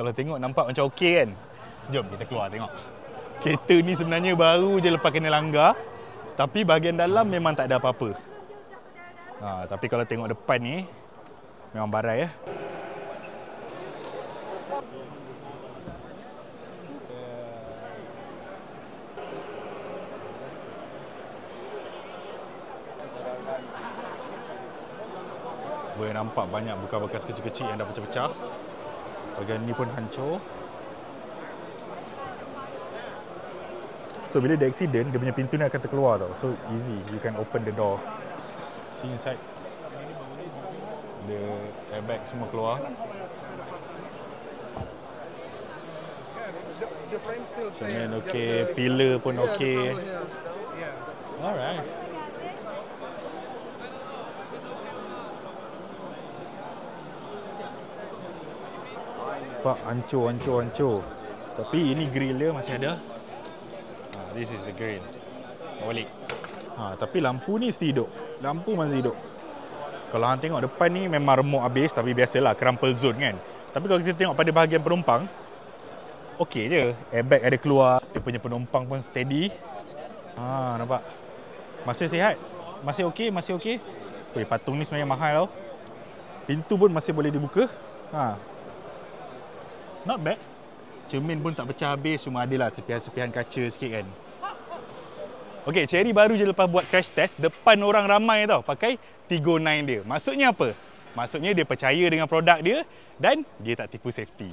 Kalau tengok nampak macam okey kan. Jom kita keluar tengok. Kereta ni sebenarnya baru je lepas kena langgar. Tapi bahagian dalam memang tak ada apa-apa. Tapi kalau tengok depan ni, memang barai ya. Boleh nampak banyak bekas-bekas kecil-kecil yang dah pecah-pecah. Bahagian ni pun hancur. So bila dia accident, dia punya pintu ni akan terkeluar tau. So easy, you can open the door. See inside. The airbag semua keluar. Semen okey, pillar pun okey. Alright. Pak, hancur. Tapi ini grill dia masih ada. This is the grill. Balik. Tapi lampu ni mesti hidup. Lampu masih hidup. Kalau hang tengok depan ni memang remuk habis, tapi biasalah crumple zone kan. Tapi kalau kita tengok pada bahagian penumpang, okey je. Airbag ada keluar. Dia punya penumpang pun steady. Nampak? Masih sihat. Masih okey. Weh, patung ni sebenarnya mahal tau. Pintu pun masih boleh dibuka. Not bad. Cermin pun tak pecah habis, cuma adalah sepihan-sepihan kaca sikit kan. Okey, Cherry baru je lepas buat crash test, depan orang ramai tau pakai Tiggo 9 dia. Maksudnya apa? Maksudnya dia percaya dengan produk dia dan dia tak tipu safety.